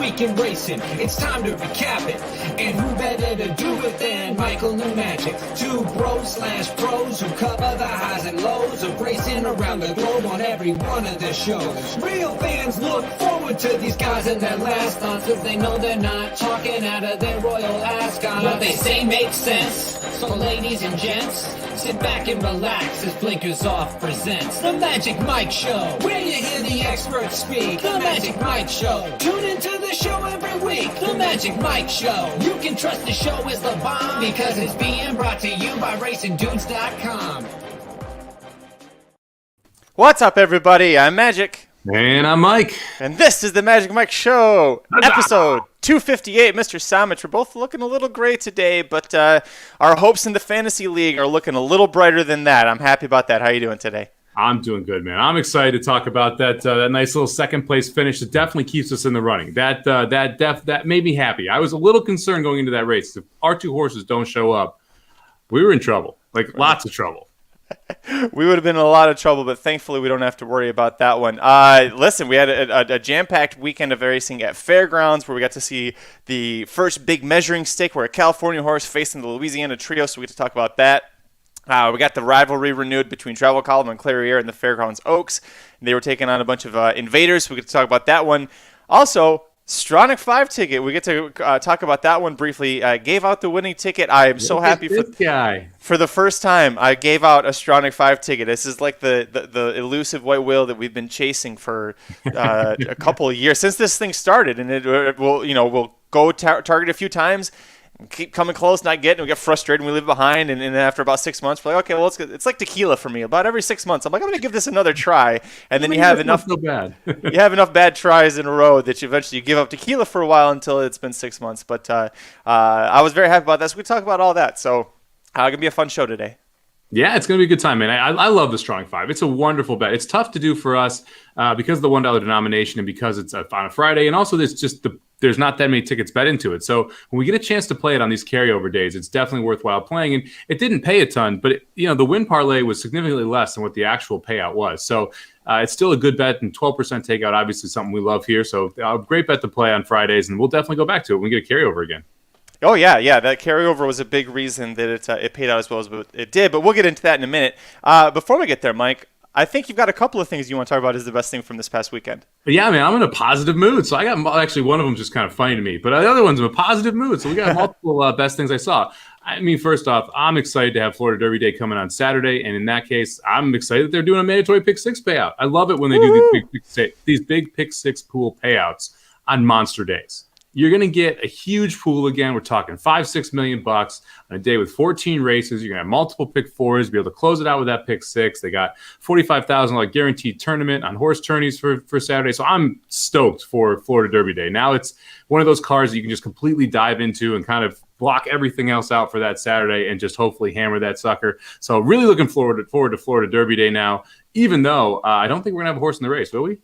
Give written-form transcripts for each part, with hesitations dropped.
week in racing. It's time to recap it. And who better to do it than Michael and Magic? Two bros/pros who cover the highs and lows of racing around the globe on every one of their shows. Real fans look forward to these guys and their last thoughts, cause they know they're not talking out of their royal ascot. What they say makes sense. So ladies and gents, sit back and relax as Blinkers Off presents The Magic Mike Show, where you hear the experts speak. The Magic Mike Show. Tune into the show every week. The Magic Mike Show. You can trust the show is the bomb because it's being brought to you by RacingDudes.com. What's up, everybody? I'm Magic. And I'm Mike. And this is the Magic Mike Show, episode 258. Mr. Samich, we're both looking a little gray today, but our hopes in the fantasy league are looking a little brighter than that. I'm happy about that. How are you doing today? I'm doing good, man. I'm excited to talk about that nice little second place finish that definitely keeps us in the running. That made me happy. I was a little concerned going into that race. If our two horses don't show up, we were in trouble, like lots of trouble. We would have been in a lot of trouble, but thankfully we don't have to worry about that one. Listen, we had a jam-packed weekend of racing at Fairgrounds where we got to see the first big measuring stick where a California horse facing the Louisiana Trio, so we get to talk about that. We got the rivalry renewed between Travel Column and Clariere and the Fairgrounds Oaks. They were taking on a bunch of invaders, so we get to talk about that one. Also, Stronach 5 ticket. We get to talk about that one briefly. I gave out the winning ticket. I am so happy for the first time. I gave out a Stronach 5 ticket. This is like the elusive white whale that we've been chasing for a couple of years since this thing started, and it will we'll go target a few times. Keep coming close, not getting. We get frustrated, and we leave it behind. And after about 6 months, we're like, okay, well, it's like tequila for me. About every 6 months, I'm like, I'm going to give this another try. And then you have enough. So bad. You have enough bad tries in a row that you eventually give up tequila for a while until it's been 6 months. But I was very happy about that. So we talk about all that. So gonna be a fun show today. Yeah, it's going to be a good time, man. I love the Stronach 5. It's a wonderful bet. It's tough to do for us because of the $1 denomination and because it's on a Friday. And also there's not that many tickets bet into it. So when we get a chance to play it on these carryover days, it's definitely worthwhile playing. And it didn't pay a ton, but the win parlay was significantly less than what the actual payout was. So it's still a good bet, and 12% takeout, obviously something we love here. So great bet to play on Fridays, and we'll definitely go back to it when we get a carryover again. Oh, yeah. That carryover was a big reason that it paid out as well as it did. But we'll get into that in a minute. Before we get there, Mike, I think you've got a couple of things you want to talk about as the best thing from this past weekend. Yeah, man, I'm in a positive mood. So I got actually one of them just kind of funny to me, but the other one's in a positive mood. So we got multiple best things I saw. I mean, first off, I'm excited to have Florida Derby Day coming on Saturday. And in that case, I'm excited that they're doing a mandatory pick six payout. I love it when they do these big pick six pool payouts on monster days. You're going to get a huge pool again. We're talking $5-6 million on a day with 14 races. You're going to have multiple pick fours, be able to close it out with that pick six. They got $45,000 guaranteed tournament on horse tourneys for Saturday. So I'm stoked for Florida Derby Day. Now it's one of those cars that you can just completely dive into and kind of block everything else out for that Saturday and just hopefully hammer that sucker. So really looking forward to Florida Derby Day now, even though I don't think we're going to have a horse in the race, will we?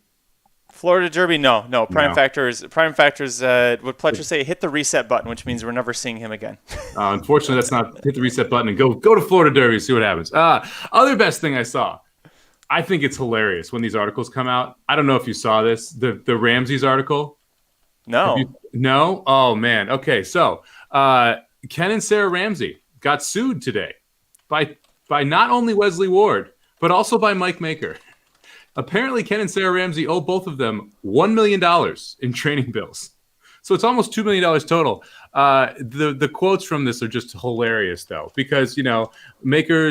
Florida Derby, no. Prime Factors would Pletcher say hit the reset button, which means we're never seeing him again. Unfortunately, that's not hit the reset button and go to Florida Derby and see what happens. Other best thing I saw, I think it's hilarious when these articles come out. I don't know if you saw this, the Ramses article. No. No? Oh, man. Okay, so Ken and Sarah Ramsey got sued today by not only Wesley Ward, but also by Mike Maker. Apparently, Ken and Sarah Ramsey owe both of them $1 million in training bills. So it's almost $2 million total. The quotes from this are just hilarious, though, because, Maker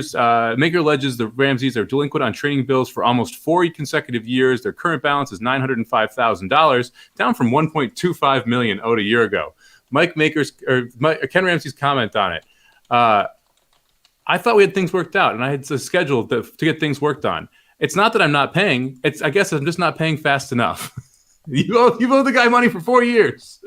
alleges the Ramseys are delinquent on training bills for almost 4 consecutive years. Their current balance is $905,000, down from $1.25 million owed a year ago. Ken Ramsey's comment on it. I thought we had things worked out, and I had scheduled to get things worked on. It's not that I'm not paying. I guess I'm just not paying fast enough. You owe the guy money for 4 years.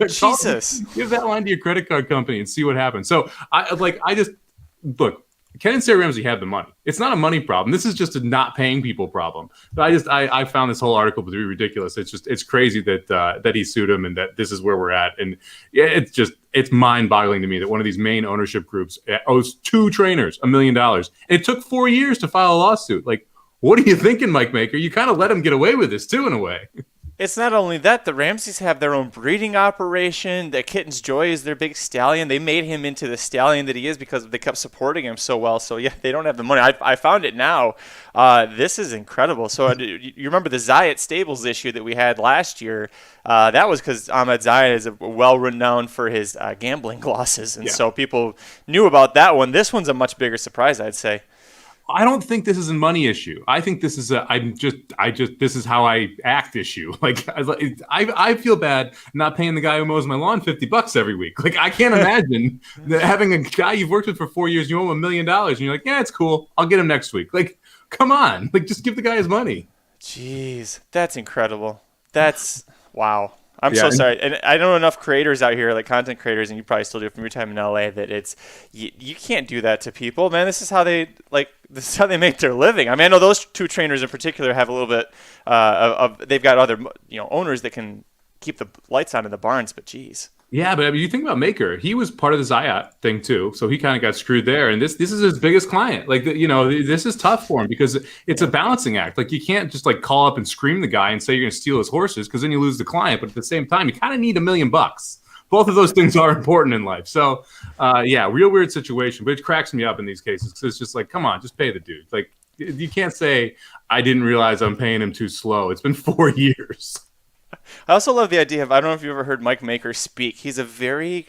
Jesus. Give that line to your credit card company and see what happens. So look, Ken and Sarah Ramsey have the money. It's not a money problem. This is just a not paying people problem. But I found this whole article to be ridiculous. It's crazy that he sued him and that this is where we're at. And it's mind boggling to me that one of these main ownership groups owes 2 trainers $1 million. It took 4 years to file a lawsuit. Like, what are you thinking, Mike Maker? You kind of let him get away with this too, in a way. It's not only that, the Ramseys have their own breeding operation. The Kitten's Joy is their big stallion. They made him into the stallion that he is because they kept supporting him so well. So, yeah, they don't have the money. I found it now. This is incredible. So, you remember the Zayat Stables issue that we had last year? That was because Ahmed Zayat is well-renowned for his gambling losses. And so people knew about that one. This one's a much bigger surprise, I'd say. I don't think this is a money issue. I think this is this is how I act issue. Like I feel bad not paying the guy who mows my lawn $50 every week. Like I can't imagine that having a guy you've worked with for 4 years, you owe him $1 million, and you're like, yeah, it's cool. I'll get him next week. Like, come on, like just give the guy his money. Jeez, that's incredible. That's wow. I'm so sorry. And I know enough creators out here, like content creators, and you probably still do from your time in LA, that it's you can't do that to people, man. This is how they make their living. I mean, I know those two trainers in particular have a little bit they've got other owners that can keep the lights on in the barns, but geez. Yeah, but I mean, you think about Maker. He was part of the Zayat thing too, so he kind of got screwed there. And this is his biggest client. Like, this is tough for him because it's a balancing act. Like, you can't just like call up and scream the guy and say you're going to steal his horses because then you lose the client. But at the same time, you kind of need $1 million. Both of those things are important in life. So, real weird situation. But it cracks me up in these cases because it's just like, come on, just pay the dude. Like, you can't say I didn't realize I'm paying him too slow. It's been 4 years. I also love the idea of, I don't know if you've ever heard Mike Maker speak. He's a very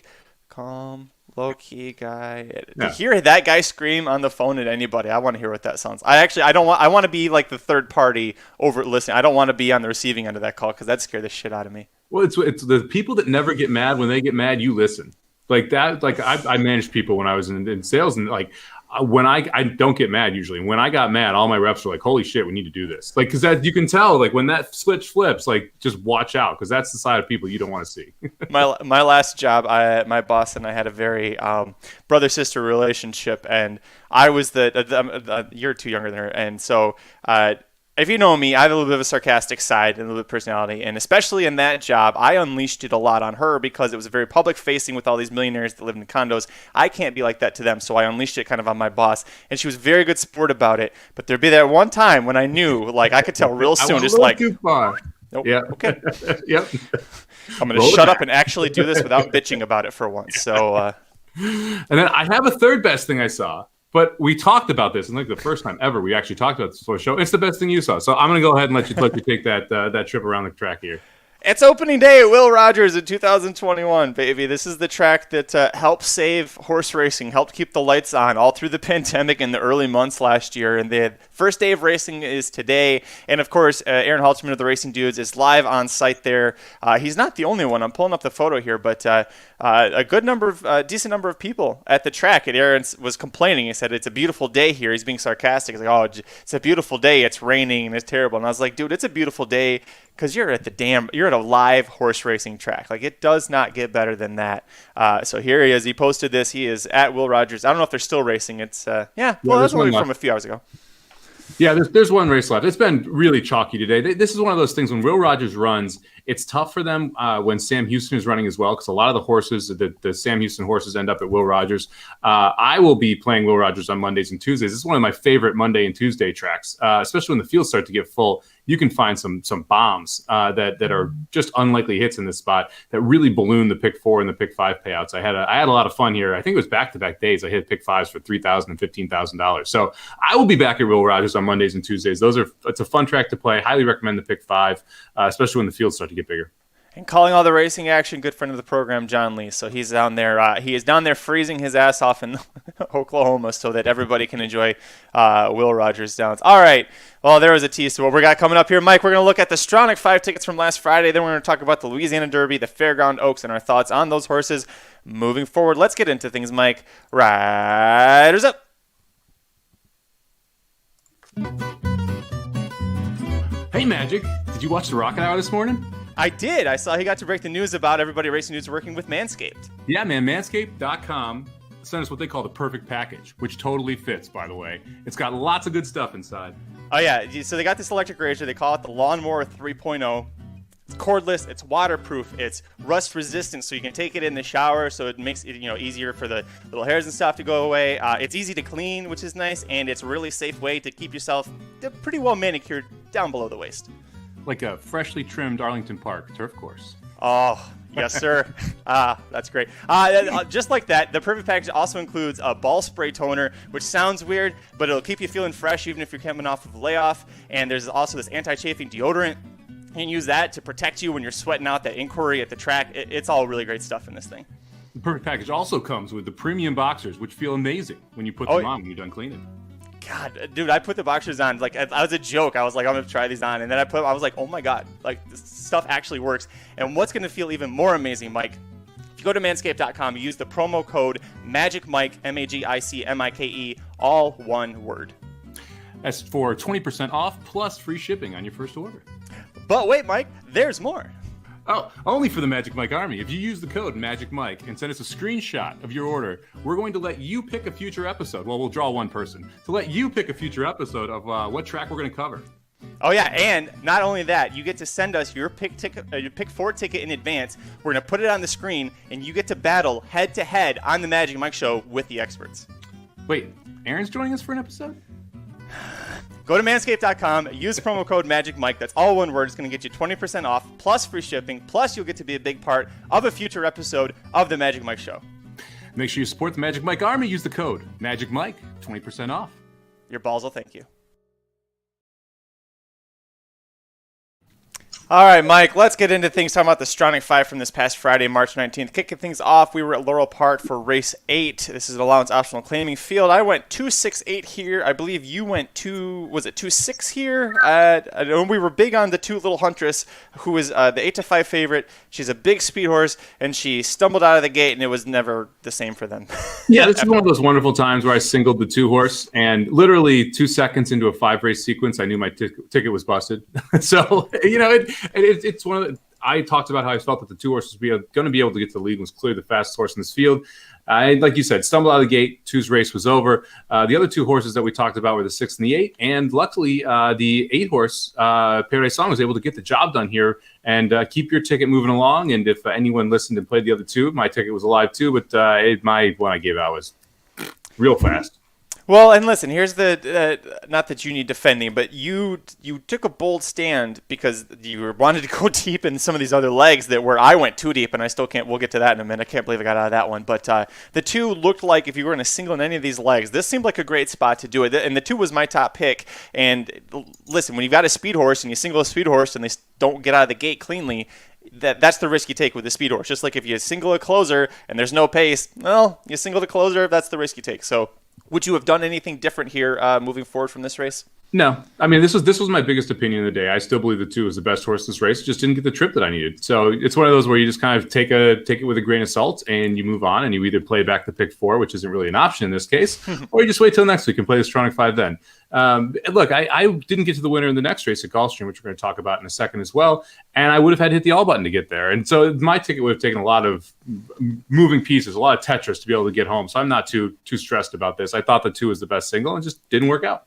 calm, low-key guy. Yeah. To hear that guy scream on the phone at anybody, I want to hear what that sounds. I want to be like the third party over listening. I don't want to be on the receiving end of that call because that'd scare the shit out of me. Well, it's the people that never get mad. When they get mad, you listen. Like that. Like I managed people when I was in sales, and like when I don't get mad usually. When I got mad, all my reps were like, "Holy shit, we need to do this!" Like, because that you can tell, like when that switch flips, like just watch out because that's the side of people you don't want to see. my last job, my boss and I had a very brother-sister relationship, and I was a year or two younger than her, and so. If you know me, I have a little bit of a sarcastic side and a little bit of personality, and especially in that job, I unleashed it a lot on her because it was very public-facing with all these millionaires that lived in condos. I can't be like that to them, so I unleashed it kind of on my boss, and she was very good sport about it. But there'd be that one time when I knew, like, I could tell real soon, just like, too far. Nope, yeah, okay, yep. I'm gonna shut up and actually do this without bitching about it for once. So, and then I have a third best thing I saw. But we talked about this, and like the first time ever we actually talked about this for a show. It's the best thing you saw. So I'm going to go ahead and let you take that trip around the track here. It's opening day at Will Rogers in 2021, baby. This is the track that helped save horse racing, helped keep the lights on all through the pandemic in the early months last year. And the first day of racing is today. And, of course, Aaron Halterman of the Racing Dudes is live on site there. He's not the only one. I'm pulling up the photo here, but a decent number of people at the track. And Aaron was complaining. He said, it's a beautiful day here. He's being sarcastic. He's like, oh, it's a beautiful day. It's raining and it's terrible. And I was like, dude, it's a beautiful day because you're at a live horse racing track. Like, it does not get better than that. So here he is. He posted this. He is at Will Rogers. I don't know if they're still racing. It's that's only from a few hours ago. Yeah, there's one race left. It's been really chalky today. This is one of those things when Will Rogers runs, it's tough for them when Sam Houston is running as well because a lot of the horses, the Sam Houston horses end up at Will Rogers. I will be playing Will Rogers on Mondays and Tuesdays. This is one of my favorite Monday and Tuesday tracks, especially when the fields start to get full. You can find some bombs that are just unlikely hits in this spot that really balloon the pick 4 and the pick 5 payouts. I had a lot of fun here. I think it was back-to-back days. I hit pick 5s for $3,000 and $15,000. So I will be back at Will Rogers on Mondays and Tuesdays. It's a fun track to play. Highly recommend the pick 5, especially when the fields start to get bigger. And calling all the racing action, good friend of the program, John Lee. So he's down there. He is down there freezing his ass off in Oklahoma so that everybody can enjoy Will Rogers Downs. All right. Well, there was a tease to what we got coming up here. Mike, we're going to look at the Stronach 5 tickets from last Friday. Then we're going to talk about the Louisiana Derby, the Fairground Oaks, and our thoughts on those horses moving forward. Let's get into things, Mike. Riders up. Hey, Magic. Did you watch the Rocket Hour this morning? I did. I saw he got to break the news about everybody Racing News working with Manscaped. Yeah, man. Manscaped.com sent us what they call the perfect package, which totally fits, by the way. It's got lots of good stuff inside. Oh, yeah. So they got this electric razor. They call it the Lawnmower 3.0. It's cordless. It's waterproof. It's rust resistant, so you can take it in the shower, so it makes it easier for the little hairs and stuff to go away. It's easy to clean, which is nice, and it's a really safe way to keep yourself pretty well manicured down below the waist. like a freshly trimmed Arlington Park turf course. Oh, yes, sir. That's great. Just like that, the Perfect Package also includes a ball spray toner, which sounds weird, but it'll keep you feeling fresh even if you're coming off of a layoff. And there's also this anti-chafing deodorant. You can use that to protect you when you're sweating out that inquiry at the track. It's all really great stuff in this thing. The Perfect Package also comes with the premium boxers, which feel amazing when you put them on when you're done cleaning. God, dude, I put the boxers on like I was a joke. I was like, I'm gonna try these on, and then I was like, oh my god, like this stuff actually works. And what's gonna feel even more amazing, Mike? If you go to manscaped.com, you use the promo code MAGICMIKE, MAGICMIKE, all one word. That's for 20% off plus free shipping on your first order. But wait, Mike, there's more. Oh, only for the Magic Mike Army. If you use the code Magic Mike and send us a screenshot of your order, we're going to let you pick a future episode. Well, we'll draw one person to let you pick a future episode of what track we're going to cover. Oh yeah, and not only that, you get to send us your pick 4 ticket in advance. We're going to put it on the screen, and you get to battle head to head on the Magic Mike Show with the experts. Wait, Aaron's joining us for an episode? Go to manscaped.com, use promo code MAGICMIKE, that's all one word, it's going to get you 20% off, plus free shipping, plus you'll get to be a big part of a future episode of the Magic Mike Show. Make sure you support the Magic Mike Army, use the code MAGICMIKE, 20% off. Your balls will thank you. All right, Mike, let's get into things talking about the Stronach 5 from this past Friday, March 19th. Kicking things off, we were at Laurel Park for race 8. This is an allowance optional claiming field. I went 2.68 here. I believe you went 2.6 here? I know we were big on the 2 Little Huntress, who is the 8-5 favorite. She's a big speed horse, and she stumbled out of the gate, and it was never the same for them. Yeah, this is one of those wonderful times where I singled the 2 horse, and literally 2 seconds into a 5-race sequence, I knew my ticket was busted. So, it's one of the, I talked about how I felt that the 2 horses were going to be able to get to the lead and was clearly the fastest horse in this field. Like you said, stumbled out of the gate, 2's race was over. The other 2 horses that we talked about were the 6 and the 8, and luckily the 8 horse, Paradise Song, was able to get the job done here and keep your ticket moving along. And if anyone listened and played the other 2, my ticket was alive too, but my one I gave out was real fast. Well, and listen, here's the not that you need defending, but you took a bold stand because you wanted to go deep in some of these other legs that where I went too deep, and I still can't. We'll get to that in a minute. I can't believe I got out of that one. But the 2 looked like if you were in a single in any of these legs, this seemed like a great spot to do it. And the 2 was my top pick. And listen, when you've got a speed horse and you single a speed horse and they don't get out of the gate cleanly, that's the risk you take with the speed horse. Just like if you single a closer and there's no pace, well, you single the closer, that's the risk you take. So would you have done anything different here moving forward from this race? No, I mean, this was my biggest opinion of the day. I still believe the 2 is the best horse in this race. Just didn't get the trip that I needed. So it's one of those where you just kind of take it with a grain of salt and you move on, and you either play back the pick 4, which isn't really an option in this case, or you just wait till next week and play the Stronach 5 then. Look, I didn't get to the winner in the next race at Gulfstream, which we're going to talk about in a second as well, and I would have had to hit the all button to get there. And so my ticket would have taken a lot of moving pieces, a lot of Tetris to be able to get home. So I'm not too stressed about this. I thought the 2 was the best single and just didn't work out.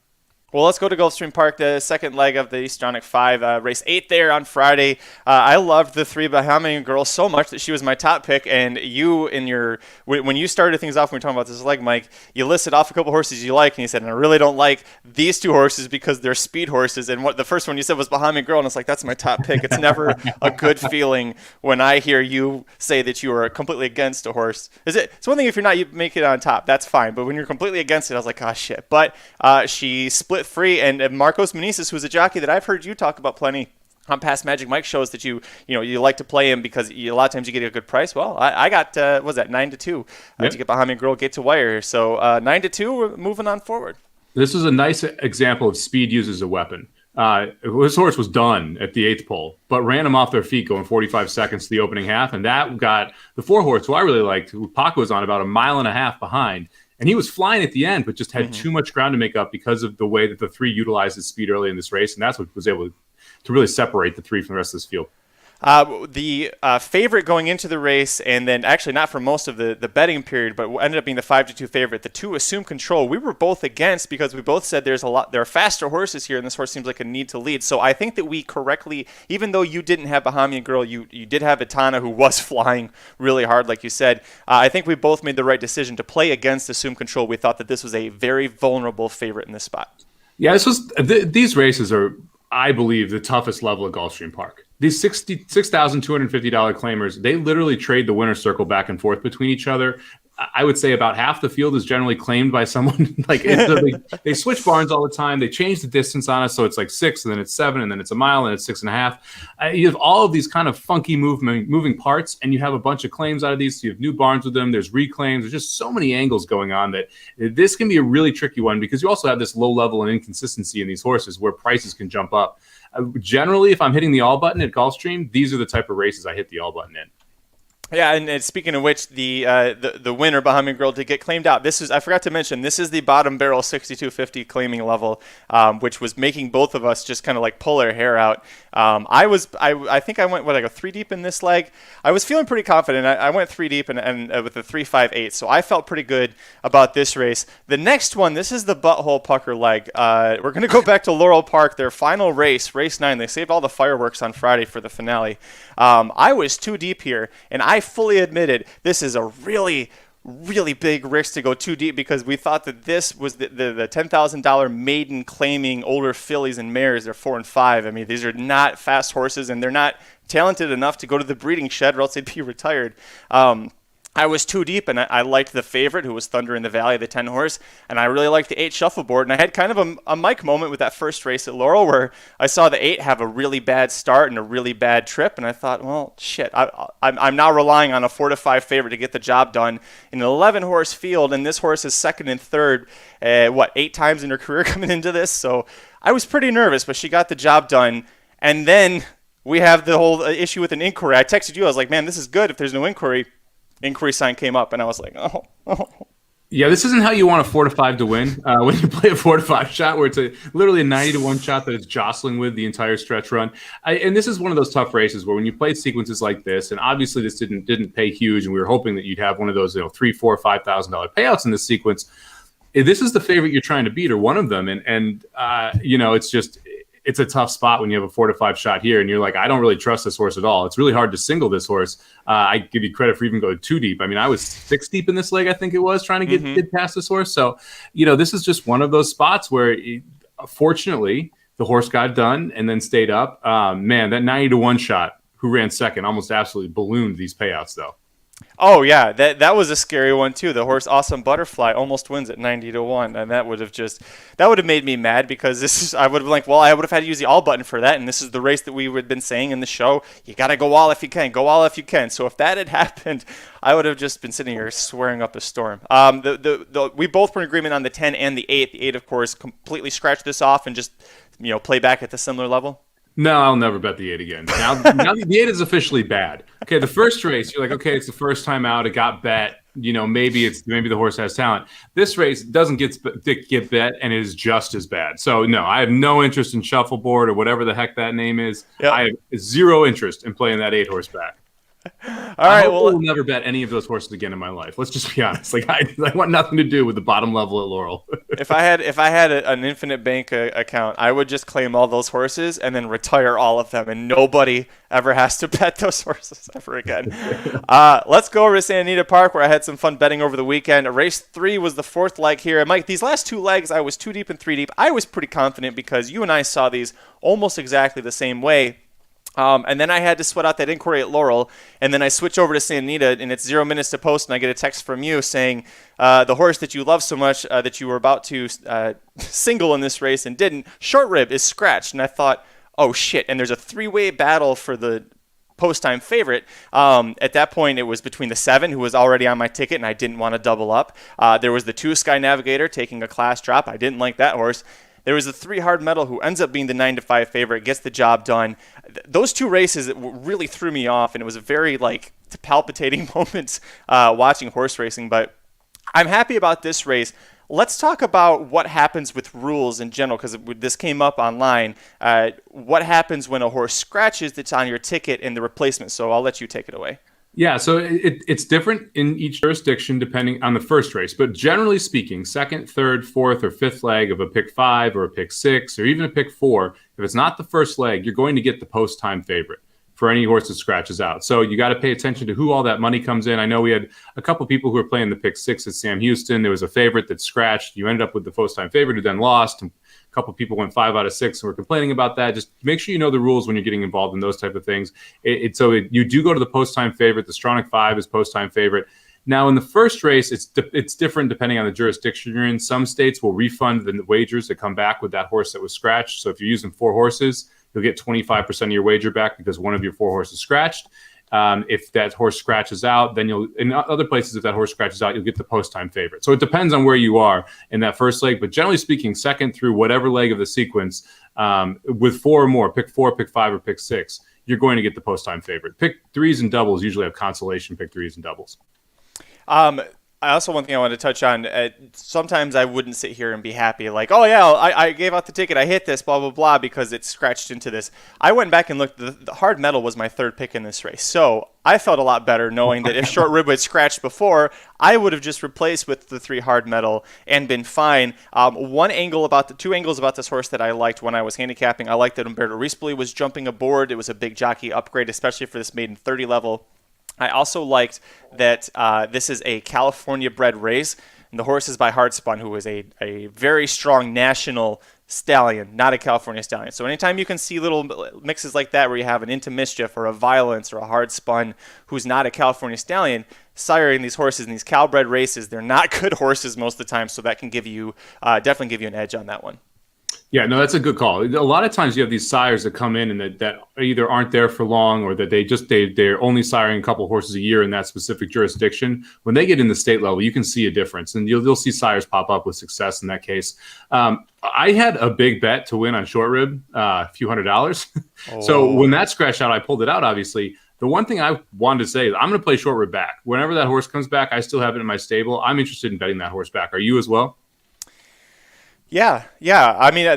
Well, let's go to Gulfstream Park, the second leg of the Stronach 5, race 8 there on Friday. I loved the 3 Bahamian girl so much that she was my top pick, and you, when you started things off when we were talking about this leg, Mike, you listed off a couple horses you like, and you said, and I really don't like these 2 horses because they're speed horses, and the first one you said was Bahamian girl, and it's like, that's my top pick. It's never a good feeling when I hear you say that you are completely against a horse. It's one thing if you're not, you make it on top, that's fine, but when you're completely against it, I was like, oh, shit. But she split free, and Marcos Meneses, who's a jockey that I've heard you talk about plenty on past Magic Mike shows, that you like to play him because a lot of times you get a good price. Well, I got what was that 9-2 to get Bahamian Girl get to wire. So 9-2, we're moving on forward. This is a nice example of speed used as a weapon. This horse was done at the 8th pole, but ran him off their feet going 45 seconds to the opening half, and that got the 4 horse, who I really liked, who Paco was on, about a mile and a half behind. And he was flying at the end, but just had too much ground to make up because of the way that the 3 utilized his speed early in this race. And that's what was able to really separate the 3 from the rest of this field. The favorite going into the race, and then actually not for most of the betting period, but ended up being the 5-2 favorite, the 2 Assume Control. We were both against because we both said there are faster horses here, and this horse seems like a need to lead. So I think that we correctly, even though you didn't have Bahamian Girl, you did have Etana, who was flying really hard, like you said. I think we both made the right decision to play against Assume Control. We thought that this was a very vulnerable favorite in this spot. Yeah, these races are I believe, the toughest level at Gulfstream Park. These $6,250 claimers, they literally trade the winner's circle back and forth between each other. I would say about half the field is generally claimed by someone. They switch barns all the time. They change the distance on us, so it's like 6, and then it's 7, and then it's a mile, and it's 6.5. You have all of these kind of funky moving parts, and you have a bunch of claims out of these. So you have new barns with them. There's reclaims. There's just so many angles going on that this can be a really tricky one, because you also have this low level and inconsistency in these horses where prices can jump up. Generally, if I'm hitting the all button at Gulfstream, these are the type of races I hit the all button in. Yeah, and speaking of which, the winner behind me girl did get claimed out. I forgot to mention, this is the bottom barrel 6250 claiming level, which was making both of us just kind of like pull our hair out. I think I went like a 3 deep in this leg. I was feeling pretty confident. I went 3 deep and with a 3.58, so I felt pretty good about this race. The next one, this is the butthole pucker leg. We're gonna go back to Laurel Park, their final race 9. They saved all the fireworks on Friday for the finale. I was 2 deep here, and I fully admitted this is a really big risk to go 2 deep, because we thought that this was the $10,000 maiden claiming older fillies and mares. They're 4 and 5. I mean, these are not fast horses, and they're not talented enough to go to the breeding shed, or else they'd be retired. I was 2 deep, and I liked the favorite, who was Thunder in the Valley, the 10 horse, and I really liked the 8 shuffleboard. And I had kind of a Mike moment with that first race at Laurel, where I saw the 8 have a really bad start and a really bad trip, and I thought, well, shit, I'm now relying on a 4 to 5 favorite to get the job done in an 11 horse field, and this horse is second and third, 8 times in her career coming into this. So I was pretty nervous, but she got the job done. And then we have the whole issue with an inquiry. I texted you, I was like, man, this is good if there's no inquiry. Inquiry sign came up, and I was like, oh. Yeah, this isn't how you want a 4 to 5 to win. When you play a 4 to 5 shot, where it's literally a 90 to 1 shot that it's jostling with the entire stretch run. And this is one of those tough races where when you play sequences like this, and obviously this didn't pay huge, and we were hoping that you'd have one of those, $3,000, $4,000, $5,000 payouts in this sequence. This is the favorite you're trying to beat, or one of them, and it's a tough spot when you have a 4 to 5 shot here, and you're like, I don't really trust this horse at all. It's really hard to single this horse. I give you credit for even going 2 deep. I mean, I was 6 deep in this leg, I think it was, trying to get past this horse. So, this is just one of those spots where, fortunately, the horse got done and then stayed up. Man, that 90 to 1 shot, who ran second, almost absolutely ballooned these payouts, though. Oh yeah, that was a scary one too. The horse Awesome Butterfly almost wins at 90 to 1, and that would have made me mad, because I would have been like, well, I would have had to use the all button for that, and this is the race that we had been saying in the show. You got to go all if you can, go all if you can. So if that had happened, I would have just been sitting here swearing up a storm. We both were in agreement on the 10 and the 8. The 8, of course, completely scratched this off and just play back at the similar level. No, I'll never bet the 8 again. Now the 8 is officially bad. Okay, the first race, you're like, okay, it's the first time out. It got bet. Maybe the horse has talent. This race doesn't get bet, and it is just as bad. So, no, I have no interest in shuffleboard or whatever the heck that name is. Yep. I have zero interest in playing that 8 horse back. All right, I will never bet any of those horses again in my life. Let's just be honest. Like I want nothing to do with the bottom level at Laurel. If I had an infinite bank account, I would just claim all those horses and then retire all of them, and nobody ever has to bet those horses ever again. Let's go over to Santa Anita Park, where I had some fun betting over the weekend. Race 3 was the 4th leg here. And Mike, these last 2 legs, I was 2 deep and 3 deep. I was pretty confident because you and I saw these almost exactly the same way. And then I had to sweat out that inquiry at Laurel, and then I switch over to Santa Anita, and it's 0 minutes to post, and I get a text from you saying the horse that you love so much that you were about to single in this race and didn't, Short Rib, is scratched. And I thought, oh shit, and there's a 3-way battle for the post-time favorite. At that point, it was between the 7, who was already on my ticket, and I didn't want to double up. There was the 2 Sky Navigator taking a class drop. I didn't like that horse. There was the 3 Hard Metal, who ends up being the 9 to 5 favorite, gets the job done. Those 2 races really threw me off, and it was a very palpitating moment watching horse racing. But I'm happy about this race. Let's talk about what happens with rules in general, because this came up online. What happens when a horse scratches that's on your ticket in the replacement? So I'll let you take it away. Yeah, so it's different in each jurisdiction depending on the first race. But generally speaking, second, third, fourth, or fifth leg of a pick 5 or a pick 6 or even a pick 4, if it's not the first leg, you're going to get the post-time favorite. for any horse that scratches out. So you got to pay attention to who all that money comes in. I know we had a couple people who were playing the pick 6 at Sam Houston. There was a favorite that scratched. You ended up with the post-time favorite who then lost. And a couple people went 5 out of 6 and were complaining about that. Just make sure you know the rules when you're getting involved in those type of things. You do go to the post-time favorite. The Stronach 5 is post-time favorite. Now, in the first race, it's different depending on the jurisdiction you're in. Some states will refund the wagers that come back with that horse that was scratched. So if you're using 4 horses, you'll get 25% of your wager back because one of your 4 horses scratched. If that horse scratches out, then in other places, if that horse scratches out, you'll get the post-time favorite. So it depends on where you are in that first leg. But generally speaking, second through whatever leg of the sequence, with 4 or more, pick 4, pick 5, or pick 6, you're going to get the post-time favorite. Pick 3s and doubles usually have consolation pick 3s and doubles. One thing I wanted to touch on, sometimes I wouldn't sit here and be happy like, oh yeah, I gave out the ticket, I hit this, blah, blah, blah, because it scratched into this. I went back and looked, the hard metal was my 3rd pick in this race. So I felt a lot better knowing that if short rib had scratched before, I would have just replaced with the 3 hard metal and been fine. 2 angles about this horse that I liked when I was handicapping. I liked that Umberto Rispoli was jumping aboard. It was a big jockey upgrade, especially for this maiden 30 level. I also liked that this is a California-bred race, and the horse is by Hardspun, who is a very strong national stallion, not a California stallion. So anytime you can see little mixes like that where you have an Into Mischief or a Violence or a Hardspun who's not a California stallion, siring these horses in these Cal-bred races, they're not good horses most of the time, so that can definitely give you an edge on that one. Yeah, no, that's a good call. A lot of times you have these sires that come in and that either aren't there for long or that they're only siring a couple horses a year in that specific jurisdiction. When they get in the state level, you can see a difference, and you'll see sires pop up with success in that case. I had a big bet to win on short rib, a few $100s. Oh. So when that scratched out, I pulled it out, obviously. The one thing I wanted to say is I'm going to play short rib back. Whenever that horse comes back, I still have it in my stable. I'm interested in betting that horse back. Are you as well? Yeah. I mean,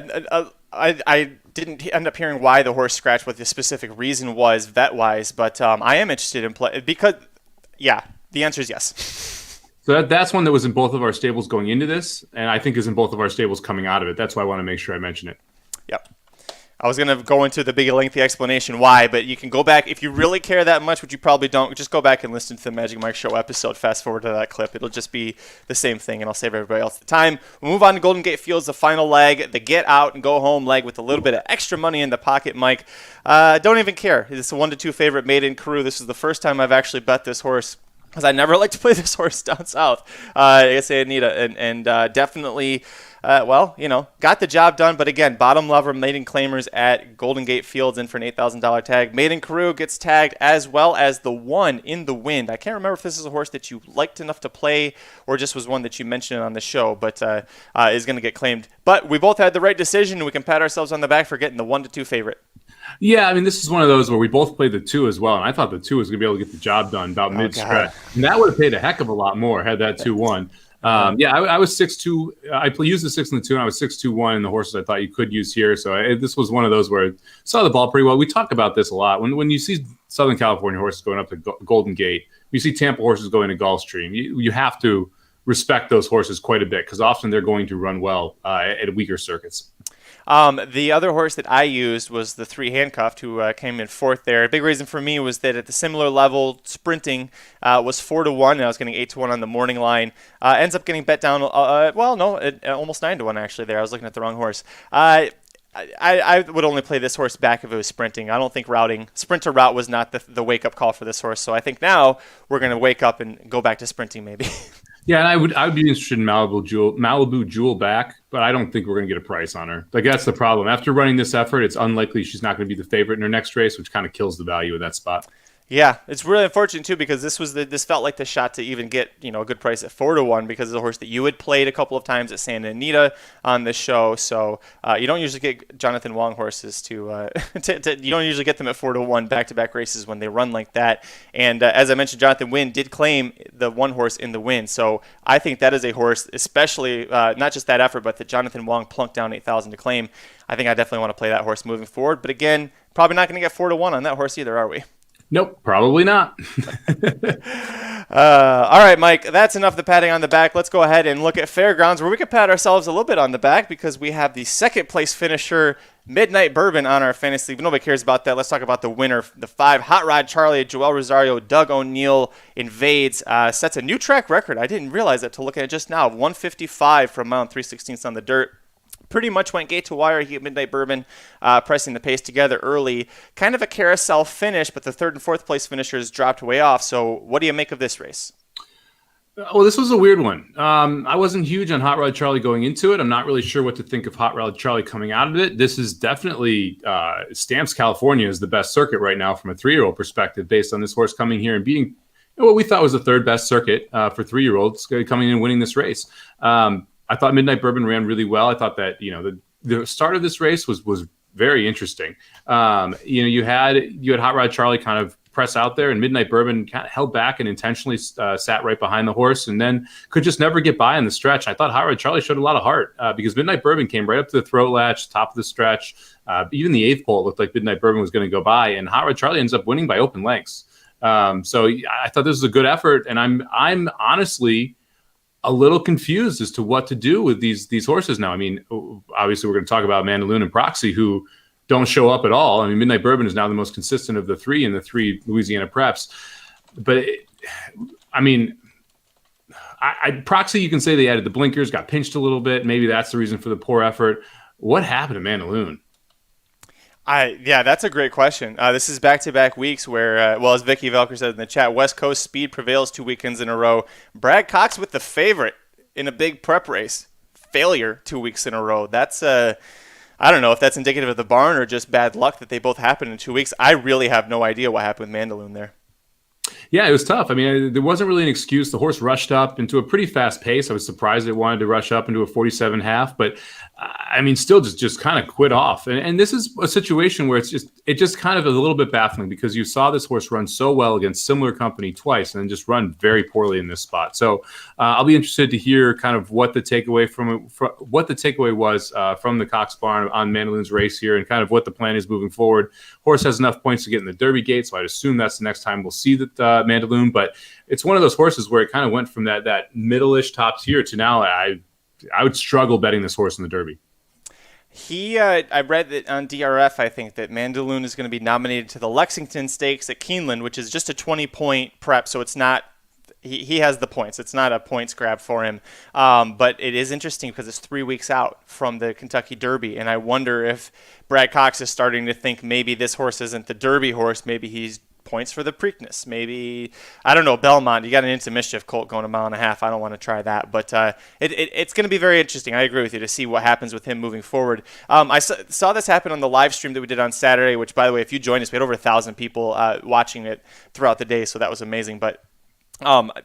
I didn't end up hearing why the horse scratched, what the specific reason was vet-wise, but I am interested in play because, yeah, the answer is yes. So that's one that was in both of our stables going into this, and I think is in both of our stables coming out of it. That's why I want to make sure I mention it. Yep. I was going to go into the big lengthy explanation why, but you can go back if you really care that much, which you probably don't. Just go back and listen to the Magic Mike Show episode. Fast forward to that clip. It'll just be the same thing, and I'll save everybody else the time. We'll move on to Golden Gate Fields, the final leg, the get out and go home leg with a little bit of extra money in the pocket, Mike. Don't even care. It's a 1-2 favorite Maiden Crew. This is the first time I've actually bet this horse, because I never like to play this horse down south. I guess Anita, and definitely. Got the job done. But again, bottom lever maiden claimers at Golden Gate Fields in for an $8,000 tag. Maiden Carew gets tagged as well as the one in the wind. I can't remember if this is a horse that you liked enough to play or just was one that you mentioned on the show, but is going to get claimed. But we both had the right decision, and we can pat ourselves on the back for getting the 1-2 favorite. Yeah, I mean, this is one of those where we both played the 2 as well, and I thought the 2 was going to be able to get the job done about mid-stretch. And that would have paid a heck of a lot more had that 2 won. I was 6'2". I used the 6 and the 2, and I was 6'2" in the horses I thought you could use here. So this was one of those where I saw the ball pretty well. We talk about this a lot. When you see Southern California horses going up to Golden Gate, you see Tampa horses going to Gulfstream, you have to respect those horses quite a bit because often they're going to run well at weaker circuits. The other horse that I used was the 3 Handcuffed, who came in 4th there. A big reason for me was that at the similar level, sprinting was 4-1, and I was getting 8-1 on the morning line. Ends up getting bet down, almost 9-1 actually there. I was looking at the wrong horse. I would only play this horse back if it was sprinting. I don't think sprinter route was not the wake-up call for this horse. So I think now we're going to wake up and go back to sprinting maybe. Yeah, and I would be interested in Malibu Jewel back, but I don't think we're going to get a price on her. Like, that's the problem. After running this effort, it's unlikely she's not going to be the favorite in her next race, which kind of kills the value of that spot. Yeah, it's really unfortunate too because this felt like the shot to even get a good price at 4-1 because it's a horse that you had played a couple of times at Santa Anita on this show. So you don't usually get Jonathan Wong horses you don't usually get them at 4-1 back-to-back races when they run like that. And as I mentioned, Jonathan Wynn did claim the one horse in the win. So I think that is a horse, especially not just that effort, but that Jonathan Wong plunked down 8,000 to claim. I think I definitely want to play that horse moving forward. But again, probably not going to get 4-1 on that horse either, are we? Nope, probably not. All right, Mike, that's enough of the patting on the back. Let's go ahead and look at Fairgrounds, where we could pat ourselves a little bit on the back because we have the second place finisher, Midnight Bourbon, on our fantasy league. Nobody cares about that. Let's talk about the winner. The 5, Hot Rod Charlie, Joel Rosario, Doug O'Neill invades, sets a new track record. I didn't realize that till looking at it just now. 155 from mile 3/16 on the dirt. Pretty much went gate to wire. He had Midnight Bourbon pressing the pace together early. Kind of a carousel finish, but the third and fourth place finishers dropped way off. So what do you make of this race? Well, this was a weird one. I wasn't huge on Hot Rod Charlie going into it. I'm not really sure what to think of Hot Rod Charlie coming out of it. This is definitely Stamps California is the best circuit right now from a 3-year-old perspective based on this horse coming here and beating what we thought was the third best circuit for 3-year-olds coming in and winning this race. I thought Midnight Bourbon ran really well. I thought that, the start of this race was very interesting. You had Hot Rod Charlie kind of press out there, and Midnight Bourbon kind of held back and intentionally sat right behind the horse and then could just never get by on the stretch. I thought Hot Rod Charlie showed a lot of heart because Midnight Bourbon came right up to the throat latch, top of the stretch. Even the 8th pole, it looked like Midnight Bourbon was going to go by, and Hot Rod Charlie ends up winning by open lengths. So I thought this was a good effort, and I'm honestly a little confused as to what to do with these horses now. I mean, obviously we're going to talk about Mandaloun and Proxy, who don't show up at all. I mean, Midnight Bourbon is now the most consistent of the 3 in the 3 Louisiana preps. But Proxy, you can say they added the blinkers, got pinched a little bit. Maybe that's the reason for the poor effort. What happened to Mandaloun? Yeah, that's a great question. This is back-to-back weeks where, as Vicky Velker said in the chat, West Coast speed prevails 2 weekends in a row. Brad Cox with the favorite in a big prep race. Failure 2 weeks in a row. That's, I don't know if that's indicative of the barn or just bad luck that they both happened in 2 weeks. I really have no idea what happened with Mandaloun there. Yeah, it was tough. I mean, there wasn't really an excuse. The horse rushed up into a pretty fast pace. I was surprised it wanted to rush up into a 47.5, but I mean, still just kind of quit off. And this is a situation where it just kind of is a little bit baffling because you saw this horse run so well against similar company twice and then just run very poorly in this spot. So I'll be interested to hear kind of what the takeaway was from the Cox barn on Mandaloun's race here and kind of what the plan is moving forward. Horse has enough points to get in the Derby gate, so I'd assume that's the next time we'll see that Mandaloun. But it's one of those horses where it kind of went from that middle-ish top tier to now I would struggle betting this horse in the Derby. I read that on DRF, I think that Mandaloun is going to be nominated to the Lexington Stakes at Keeneland, which is just a 20-point prep, so it's not he has the points. It's not a points grab for him. But it is interesting because it's 3 weeks out from the Kentucky Derby, and I wonder if Brad Cox is starting to think maybe this horse isn't the Derby horse. Maybe he's points for the Preakness. Maybe, I don't know, Belmont. You got an Into Mischief colt going 1.5 miles. I don't want to try that. But it's going to be very interesting. I agree with you to see what happens with him moving forward. I saw this happen on the live stream that we did on Saturday, which, by the way, if you joined us, we had over 1,000 people watching it throughout the day, so that was amazing. But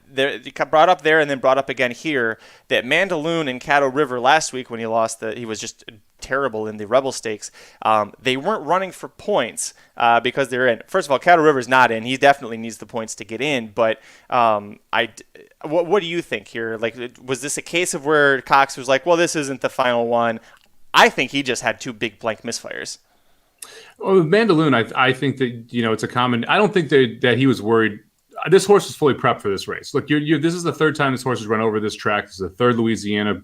they brought up there and then brought up again here that Mandaloun and Caddo River last week when he lost, he was just terrible in the Rebel Stakes. They weren't running for points because they're in. First of all, Caddo River's not in. He definitely needs the points to get in. But what do you think here? Like, was this a case of where Cox was like, well, this isn't the final one? I think he just had 2 big blank misfires. Well, with Mandaloun, I think that it's a common. I don't think that he was worried. This horse is fully prepped for this race. Look, this is the third time this horse has run over this track. This is the third Louisiana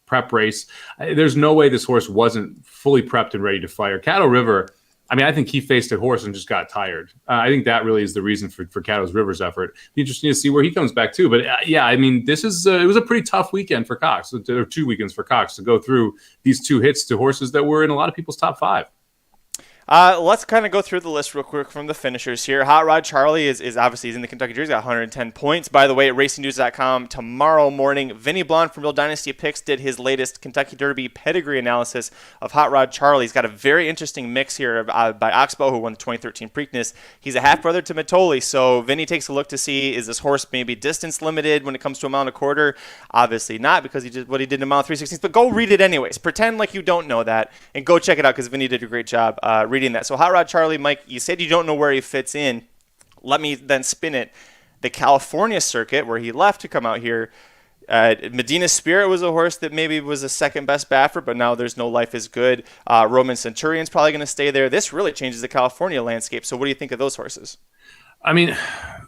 prep race. There's no way this horse wasn't fully prepped and ready to fire. Caddo River, I mean, I think he faced a horse and just got tired. I think that really is the reason for Caddo River's effort. Be interesting to see where he comes back too. But yeah, I mean, this is it was a pretty tough weekend for Cox, or 2 weekends for Cox to go through these 2 hits to horses that were in a lot of people's top 5. Let's kind of go through the list real quick from the finishers here. Hot Rod Charlie is obviously he's in the Kentucky Derby. He's got 110 points. By the way, at racingnews.com tomorrow morning, Vinny Blonde from Real Dynasty Picks did his latest Kentucky Derby pedigree analysis of Hot Rod Charlie. He's got a very interesting mix here by Oxbow, who won the 2013 Preakness. He's a half-brother to Mitole, so Vinny takes a look to see, is this horse maybe distance limited when it comes to 1.25 miles? Obviously not, because he did what he did in 1.316. But go read it anyways. Pretend like you don't know that, and go check it out, because Vinny did a great job reading that. So Hot Rod Charlie, Mike, you said you don't know where he fits in. Let me then spin it. The California circuit, where he left to come out here, Medina Spirit was a horse that maybe was a second best Baffert, but now there's no Life is Good. Roman Centurion's probably going to stay there. This really changes the California landscape. So what do you think of those horses? I mean,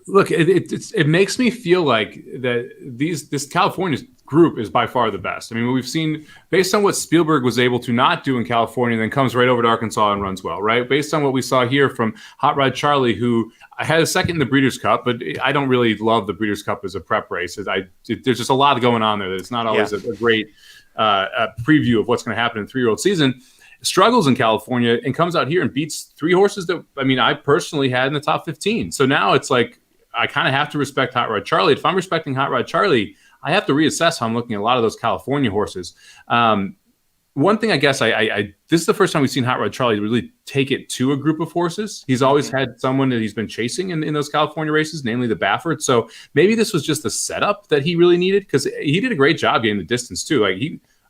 look, it makes me feel like that this California group is by far the best. I mean, we've seen, based on what Spielberg was able to not do in California, and then comes right over to Arkansas and runs well, right? Based on what we saw here from Hot Rod Charlie, who I had a second in the Breeders' Cup, but I don't really love the Breeders' Cup as a prep race. There's just a lot going on there. It's not always a great preview of what's going to happen in the 3-year-old season. Struggles in California and comes out here and beats 3 horses that, I mean, I personally had in the top 15. So now it's like, I kind of have to respect Hot Rod Charlie. If I'm respecting Hot Rod Charlie, I have to reassess how I'm looking at a lot of those California horses. One thing, I guess, this is the first time we've seen Hot Rod Charlie really take it to a group of horses. He's always had someone that he's been chasing in those California races, namely the Baffert. So maybe this was just the setup that he really needed, because he did a great job getting the distance too. Like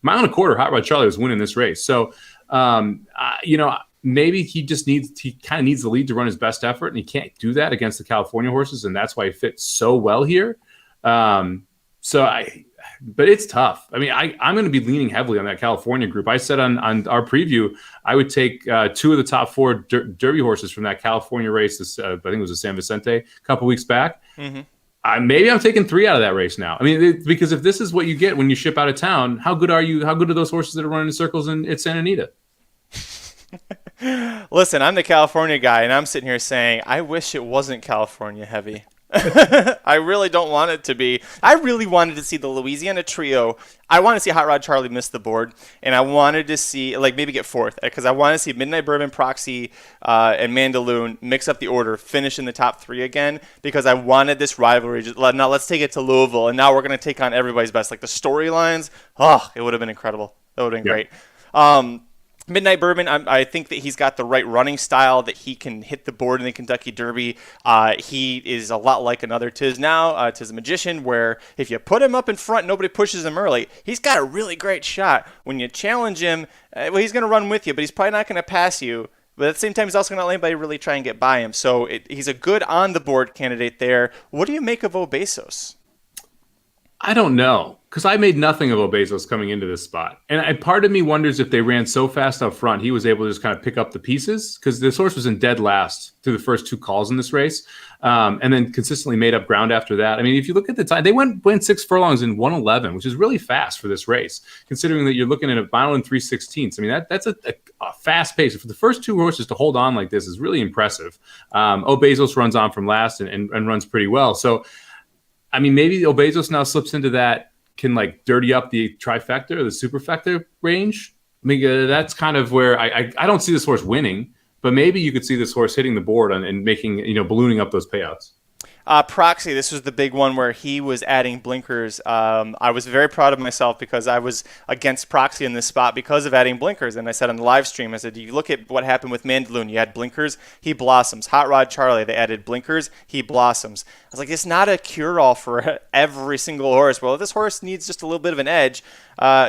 mile and a quarter, Hot Rod Charlie was winning this race. So, maybe he kind of needs the lead to run his best effort, and he can't do that against the California horses, and that's why he fits so well here. But it's tough. I mean, I'm going to be leaning heavily on that California group. I said on our preview, I would take 2 of the top 4 Derby horses from that California race. I think it was the San Vicente a couple weeks back. Mm-hmm. Maybe I'm taking 3 out of that race now. I mean, because if this is what you get when you ship out of town, how good are you? How good are those horses that are running in circles at Santa Anita? Listen, I'm the California guy, and I'm sitting here saying, I wish it wasn't California heavy. I really don't want it to be. I really wanted to see the Louisiana Trio. I want to see Hot Rod Charlie miss the board, and I wanted to see, like, maybe get 4th, because I want to see Midnight Bourbon, Proxy, and Mandaloon mix up the order, finish in the top 3 again, because I wanted this rivalry. Now let's take it to Louisville, and now we're going to take on everybody's best. Like, the storylines, it would have been incredible. That would have been great. Midnight Bourbon, I think that he's got the right running style, that he can hit the board in the Kentucky Derby. He is a lot like another Tiz now, Tiz the Magician, where if you put him up in front, nobody pushes him early. He's got a really great shot. When you challenge him, he's going to run with you, but he's probably not going to pass you. But at the same time, he's also going to let anybody really try and get by him. So he's a good on-the-board candidate there. What do you make of Obesos? I don't know, because I made nothing of Obesos coming into this spot. And part of me wonders if they ran so fast up front, he was able to just kind of pick up the pieces, because this horse was in dead last through the first 2 calls in this race, and then consistently made up ground after that. I mean, if you look at the time, they went 6 furlongs in 1:11, which is really fast for this race, considering that you're looking at a mile and 3/16. I mean, that's a fast pace. For the first 2 horses to hold on like this is really impressive. Obesos runs on from last and runs pretty well. So, I mean, maybe Obesos now slips into that, can like dirty up the trifecta or the superfecta range. I mean, that's kind of where I don't see this horse winning, but maybe you could see this horse hitting the board and making, ballooning up those payouts. Proxy, this was the big one where he was adding blinkers. I was very proud of myself because I was against Proxy in this spot because of adding blinkers. And I said on the live stream, I said, you look at what happened with Mandaloon. You had blinkers, he blossoms. Hot Rod Charlie, they added blinkers, he blossoms. I was like, it's not a cure-all for every single horse. Well, if this horse needs just a little bit of an edge,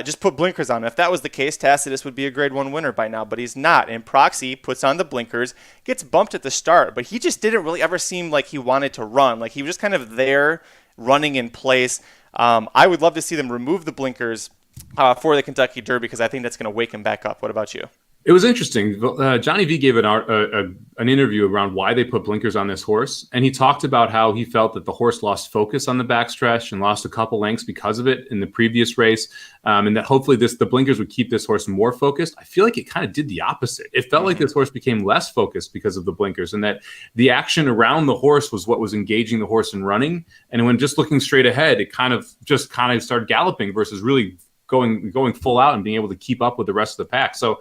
just put blinkers on. If that was the case, Tacitus would be a grade 1 winner by now, but he's not. And Proxy puts on the blinkers, gets bumped at the start, but he just didn't really ever seem like he wanted to run. Like, he was just kind of there running in place. I would love to see them remove the blinkers for the Kentucky Derby, because I think that's going to wake him back up. What about you? It was interesting. Johnny V gave an interview around why they put blinkers on this horse, and he talked about how he felt that the horse lost focus on the backstretch and lost a couple lengths because of it in the previous race, and that hopefully the blinkers would keep this horse more focused. I feel like it kind of did the opposite. It felt like this horse became less focused because of the blinkers, and that the action around the horse was what was engaging the horse in running, and when just looking straight ahead, it kind of started galloping versus really going full out and being able to keep up with the rest of the pack. So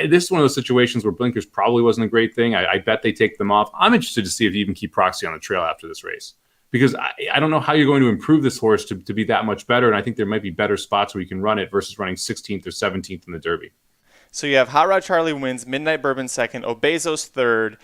this is one of those situations where blinkers probably wasn't a great thing. I bet they take them off. I'm interested to see if you even keep Proxy on the trail after this race, because I don't know how you're going to improve this horse to be that much better. And I think there might be better spots where you can run it versus running 16th or 17th in the Derby. So you have Hot Rod Charlie wins, Midnight Bourbon second, Obesos third.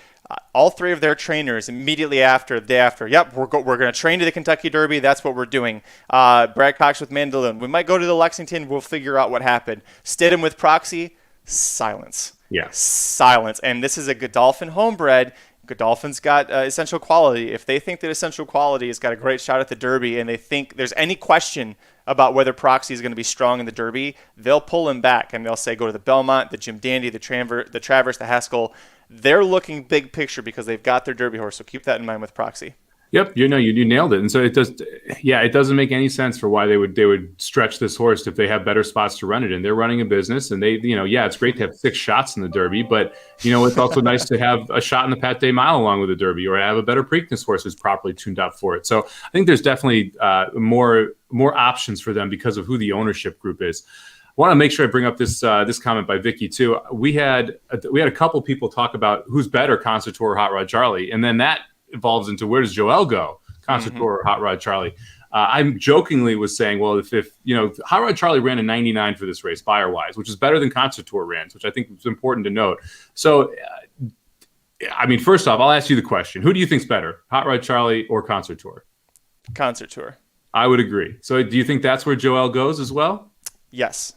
All 3 of their trainers immediately after, the day after, yep, we're going to train to the Kentucky Derby. That's what we're doing. Brad Cox with Mandaloon. We might go to the Lexington. We'll figure out what happened. Stidham with Proxy. Silence. Yeah. Silence. And this is a Godolphin homebred. Godolphin's got essential quality. If they think that essential quality has got a great shot at the Derby, and they think there's any question about whether Proxy is going to be strong in the Derby, they'll pull him back and they'll say go to the Belmont, the Jim Dandy, the Travers, the Haskell. They're looking big picture because they've got their Derby horse. So keep that in mind with Proxy. Yep, you nailed it. And so it doesn't make any sense for why they would stretch this horse if they have better spots to run it in. They're running a business, and it's great to have 6 shots in the Derby, but it's also nice to have a shot in the Pat Day Mile along with the Derby, or have a better Preakness horse who's properly tuned up for it. So I think there's definitely more options for them because of who the ownership group is. I want to make sure I bring up this comment by Vicky too. We had a couple people talk about who's better, Concertor or Hot Rod Charlie, and then that evolves into where does Joel go, Concertor or Hot Rod Charlie. I jokingly was saying, well, if Hot Rod Charlie ran a 99 for this race, Beyer wise, which is better than Concertor ran, which I think is important to note. So, first off, I'll ask you the question: who do you think's better, Hot Rod Charlie or Concertor? Concertor. I would agree. So, do you think that's where Joel goes as well? Yes.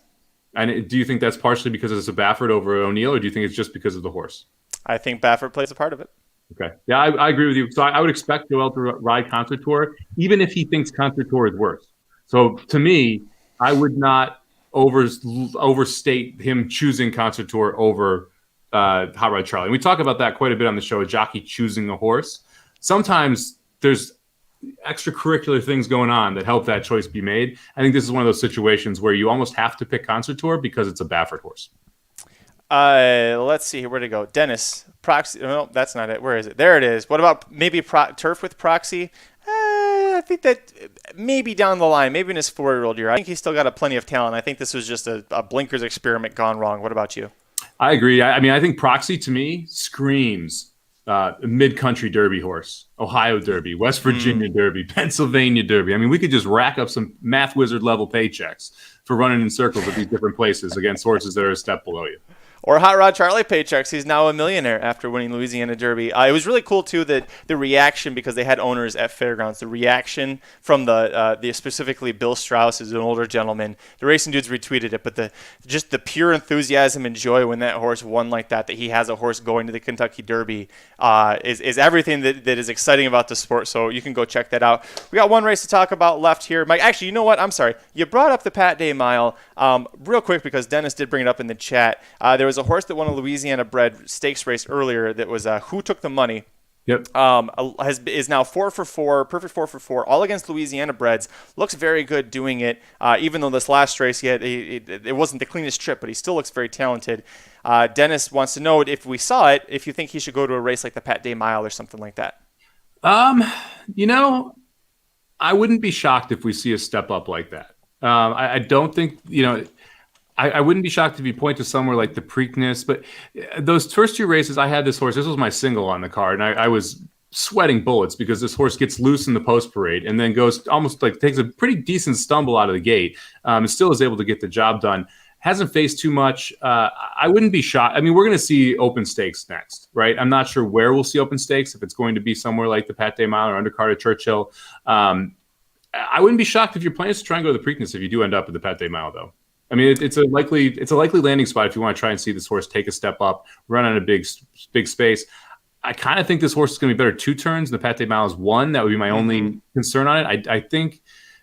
And do you think that's partially because it's a Baffert over O'Neill, or do you think it's just because of the horse? I think Baffert plays a part of it. Okay. Yeah, I agree with you. So I would expect Joel to ride Concertor, even if he thinks Concertor is worse. So to me, I would not overstate him choosing Concertor over Hot Rod Charlie. And we talk about that quite a bit on the show, a jockey choosing a horse. Sometimes there's extracurricular things going on that help that choice be made. I think this is one of those situations where you almost have to pick Concertor because it's a Baffert horse. Let's see here. Where'd it go? Dennis. Proxy. No, that's not it. Where is it? There it is. What about maybe turf with Proxy? I think that maybe down the line, maybe in his 4-year-old year. I think he's still got plenty of talent. I think this was just a blinkers experiment gone wrong. What about you? I agree. I think Proxy to me screams mid-country Derby horse, Ohio Derby, West Virginia Derby, Pennsylvania Derby. We could just rack up some math wizard level paychecks for running in circles at these different places against horses that are a step below you. Or Hot Rod Charlie paychecks. He's now a millionaire after winning Louisiana Derby. It was really cool, too, that the reaction, because they had owners at Fairgrounds, the reaction from the specifically Bill Strauss, is an older gentleman. The racing dudes retweeted it, but just the pure enthusiasm and joy when that horse won like that he has a horse going to the Kentucky Derby is everything that is exciting about the sport. So you can go check that out. We got one race to talk about left here. Mike, actually, you know what? I'm sorry. You brought up the Pat Day Mile real quick because Dennis did bring it up in the chat. There was a horse that won a Louisiana-bred stakes race earlier that was Who Took the Money. Yep. Is now 4 for 4, perfect 4 for 4, all against Louisiana breds. Looks very good doing it. Even though this last race it wasn't the cleanest trip, but he still looks very talented. Dennis wants to know if we saw it, if you think he should go to a race like the Pat Day Mile or something like that. I wouldn't be shocked if we see a step up like that. I don't think I wouldn't be shocked if you point to somewhere like the Preakness, but those first 2 races, I had this horse. This was my single on the card, and I was sweating bullets because this horse gets loose in the post parade and then goes almost takes a pretty decent stumble out of the gate, and still is able to get the job done. Hasn't faced too much. I wouldn't be shocked. We're going to see open stakes next, right? I'm not sure where we'll see open stakes, if it's going to be somewhere like the Pat Day Mile or undercard of Churchill. I wouldn't be shocked if your plan is to try and go to the Preakness if you do end up at the Pat Day Mile, though. It's a likely landing spot if you want to try and see this horse take a step up, run on a big space. I kind of think this horse is going to be better 2 turns. The Pat Day Mile is 1. That would be my only concern on it. I think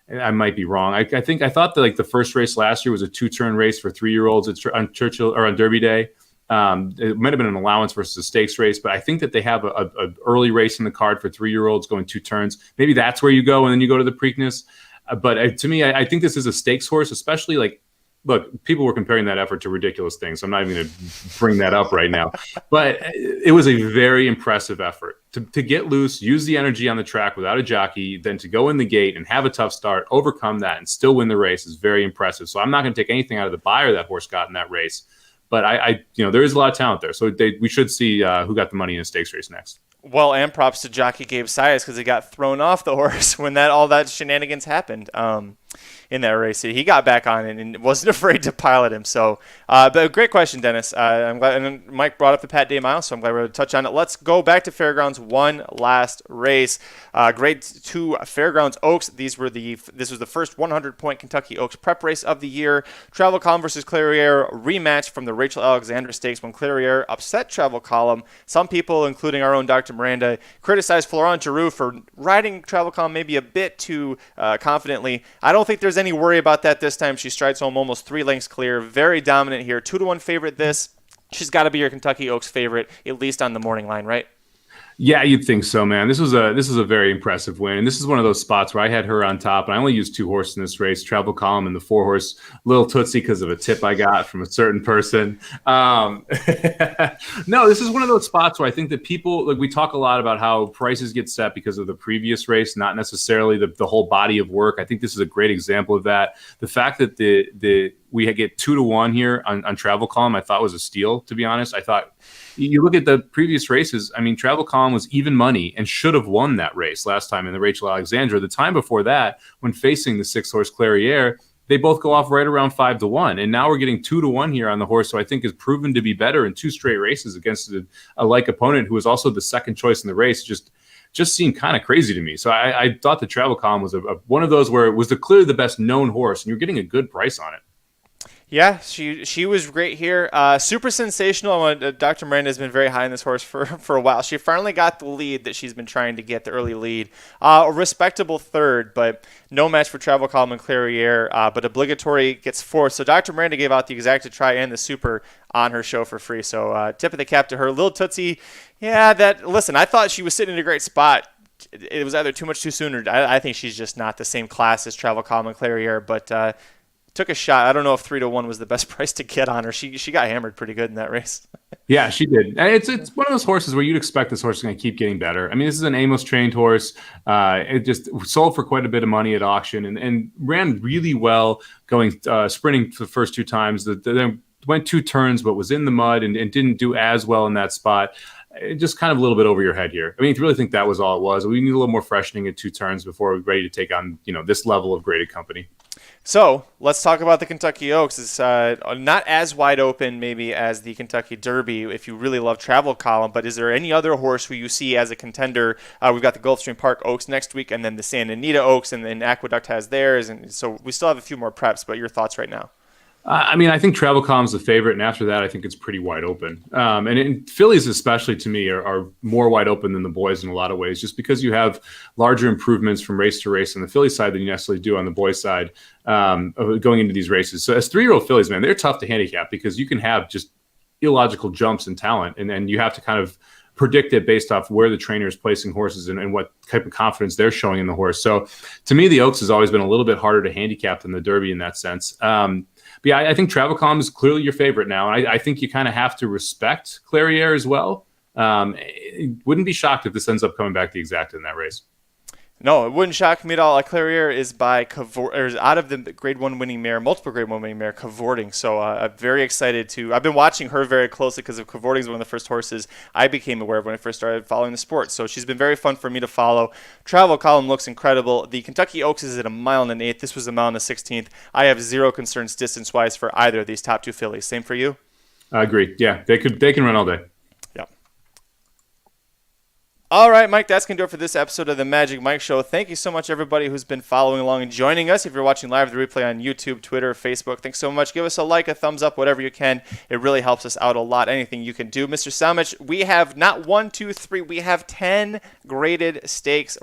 I might be wrong. I thought that the first race last year was a 2-turn race for 3-year-olds on Churchill or on Derby Day. It might have been an allowance versus a stakes race, but I think that they have a early race in the card for 3-year-olds going 2 turns. Maybe that's where you go and then you go to the Preakness. But to me, I think this is a stakes horse, especially look, people were comparing that effort to ridiculous things, so I'm not even going to bring that up right now. But it was a very impressive effort to get loose, use the energy on the track without a jockey, then to go in the gate and have a tough start, overcome that, and still win the race is very impressive. So I'm not going to take anything out of the buyer that horse got in that race. But there is a lot of talent there. So we should see who got the money in a stakes race next. Well, and props to jockey Gabe Sias because he got thrown off the horse when all that shenanigans happened. in that race. He got back on and wasn't afraid to pilot him. So, but great question, Dennis. I'm glad. And Mike brought up the Pat Day Mile, so I'm glad we're going to touch on it. Let's go back to Fairgrounds. One last race. Grade 2 Fairgrounds Oaks. This was the first 100-point Kentucky Oaks prep race of the year. Travel Column versus Clairiere rematch from the Rachel Alexander Stakes when Clairiere upset Travel Column. Some people, including our own Dr. Miranda, criticized Florent Giroux for riding Travel Column maybe a bit too confidently. I don't think there's was any worry about that this time. She strides home almost 3 lengths clear. Very dominant here. 2-1 favorite this. She's got to be your Kentucky Oaks favorite, at least on the morning line, right? Yeah, you'd think so, man. This was a very impressive win, and this is one of those spots where I had her on top, and I only used 2 horses in this race: Travel Column and the 4-horse Little Tootsie, because of a tip I got from a certain person. No, this is one of those spots where I think that people, like, we talk a lot about how prices get set because of the previous race, not necessarily the whole body of work. I think this is a great example of that. The fact that we get 2-1 here on Travel Column, I thought was a steal, to be honest. I thought, you look at the previous races, I mean, Travel Column was even money and should have won that race last time in the Rachel Alexandra. The time before that, when facing the 6-horse Clairiere, they both go off right around 5-1. And now we're getting 2-1 here on the horse, who I think is proven to be better in 2 straight races against a like opponent who was also the second choice in the race. Just seemed kind of crazy to me. So I thought the Travel Column was one of those where it was clearly the best known horse, and you're getting a good price on it. Yeah, she was great here. Super sensational. Dr. Miranda has been very high on this horse for a while. She finally got the lead that she's been trying to get, the early lead. A respectable third, but no match for Travel Column and Clairiere, but obligatory gets 4th. So Dr. Miranda gave out the Exacta Try and the Super on her show for free. So tip of the cap to her. Little Tootsie, listen, I thought she was sitting in a great spot. It was either too much too soon, or I think she's just not the same class as Travel Column and Clairiere, but took a shot. I don't know if 3-1 was the best price to get on her. She got hammered pretty good in that race. Yeah, she did. And it's one of those horses where you'd expect this horse is going to keep getting better. I mean, this is an Amos trained horse. It just sold for quite a bit of money at auction and ran really well, going sprinting for the first 2 times. Then went 2 turns, but was in the mud and didn't do as well in that spot. Just kind of a little bit over your head here. I mean, to really think that was all it was. We need a little more freshening at 2 turns before we're ready to take on, this level of graded company. So let's talk about the Kentucky Oaks. It's not as wide open maybe as the Kentucky Derby if you really love Travel Column, but is there any other horse who you see as a contender? We've got the Gulfstream Park Oaks next week, and then the Santa Anita Oaks, and then Aqueduct has theirs, and so we still have a few more preps, but your thoughts right now? I mean, I think Travel Column's the favorite, and after that, I think it's pretty wide open. And Phillies, especially to me, are more wide open than the boys in a lot of ways, just because you have larger improvements from race to race on the Philly side than you necessarily do on the boys side going into these races. So as 3-year-old Phillies, man, they're tough to handicap because you can have just illogical jumps in talent, and then you have to kind of predict it based off where the trainer is placing horses and what type of confidence they're showing in the horse. So to me, the Oaks has always been a little bit harder to handicap than the Derby in that sense. But yeah, I think Travel Column is clearly your favorite now. And I think you kind of have to respect Clairiere as well. Wouldn't be shocked if this ends up coming back the Exacta in that race. No, it wouldn't shock me at all. Clairiere is out of the Grade 1 winning mare, multiple Grade 1 winning mare, cavorting. So I'm very excited to. I've been watching her very closely because cavorting is one of the first horses I became aware of when I first started following the sport. So she's been very fun for me to follow. Travel Column looks incredible. The Kentucky Oaks is at 1 1/8. This was 1 1/16. I have zero concerns distance-wise for either of these top 2 fillies. Same for you? I agree. Yeah, they can run all day. All right, Mike, that's going to do it for this episode of the Magic Mike Show. Thank you so much, everybody who's been following along and joining us. If you're watching live, the replay on YouTube, Twitter, Facebook, thanks so much. Give us a like, a thumbs up, whatever you can. It really helps us out a lot. Anything you can do. Mr. Samich, we have not 1, 2, 3. We have 10 graded stakes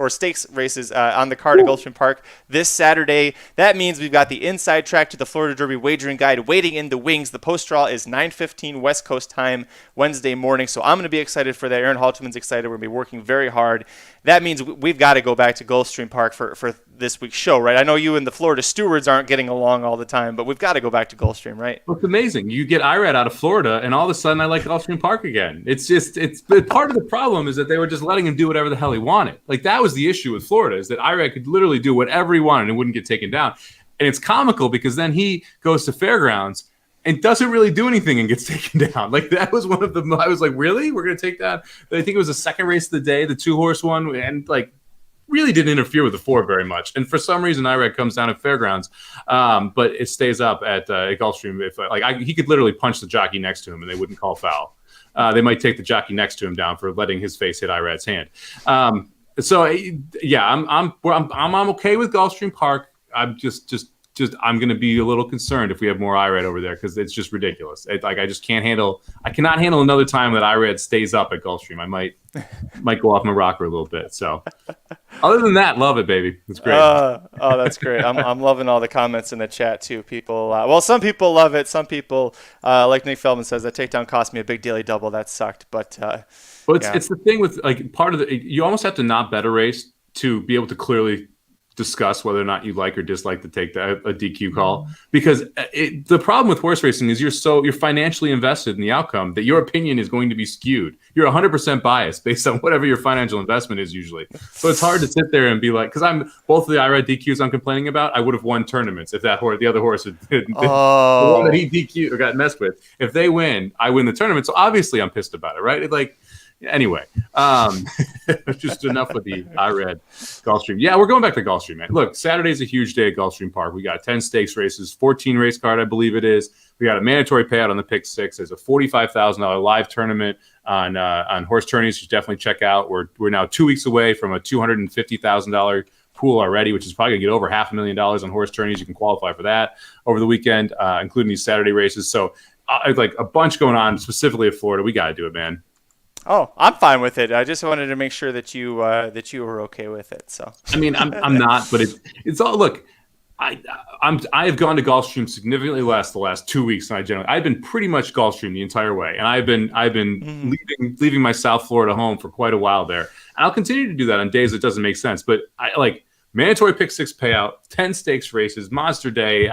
races on the card at Gulfstream Park this Saturday. That means we've got the inside track to the Florida Derby wagering guide waiting in the wings. The post-draw is 9:15 West Coast time Wednesday morning, so I'm going to be excited for that. Aaron Halterman's excited. We're going to be working very hard. That means we've got to go back to Gulfstream Park for this week's show, right? I know you and the Florida stewards aren't getting along all the time, but we've got to go back to Gulfstream, right? Well, it's amazing. You get Irad out of Florida, and all of a sudden I like Gulfstream Park again. It's part of the problem is that they were just letting him do whatever the hell he wanted. Like, that was the issue with Florida, is that Irad could literally do whatever he wanted and wouldn't get taken down. And it's comical because then he goes to Fairgrounds and doesn't really do anything and gets taken down. Like, that was one of the, I was like, really? We're going to take that? I think it was the second race of the day, the 2-horse one, and like really didn't interfere with the 4 very much. And for some reason, Irad comes down at Fairgrounds, but it stays up at Gulfstream. If he could literally punch the jockey next to him and they wouldn't call foul. They might take the jockey next to him down for letting his face hit Irad's hand. So yeah, I'm okay with Gulfstream Park. I'm just I'm going to be a little concerned if we have more IRAD over there because it's just ridiculous. I just I cannot handle another time that IRAD stays up at Gulfstream. I might go off my rocker a little bit. So other than that, love it, baby. It's great. That's great. I'm loving all the comments in the chat too. People, some people love it. Some people, like Nick Feldman says, that takedown cost me a big daily double. That sucked. But it's the thing with like part of you almost have to not bet a race to be able to clearly discuss whether or not you like or dislike to take a DQ call, because the problem with horse racing is you're financially invested in the outcome that your opinion is going to be skewed. You're 100% biased based on whatever your financial investment is usually. So it's hard to sit there and be like, because I'm both of the IRAD DQs I'm complaining about, I would have won tournaments if that horse, the other horse, the one that he DQ'd or got messed with, if they win, I win the tournament. So obviously I'm pissed about it, right? Anyway, just enough with the IRAD Gulfstream. Yeah, we're going back to Gulfstream, man. Look, Saturday's a huge day at Gulfstream Park. We got 10 stakes races, 14 race card, I believe it is. We got a mandatory payout on the pick 6. There's a $45,000 live tournament on horse tourneys. You should definitely check out. We're now 2 weeks away from a $250,000 pool already, which is probably gonna get over $500,000 on horse tourneys. You can qualify for that over the weekend, including these Saturday races. So, like a bunch going on specifically at Florida. We got to do it, man. Oh, I'm fine with it. I just wanted to make sure that you were okay with it. So I mean, I'm not, but it's all. Look, I have gone to Gulfstream significantly less the last 2 weeks than I've been pretty much Gulfstream the entire way, and I've been leaving my South Florida home for quite a while there, and I'll continue to do that on days that doesn't make sense. But I like mandatory pick 6 payout, 10 stakes races, monster day.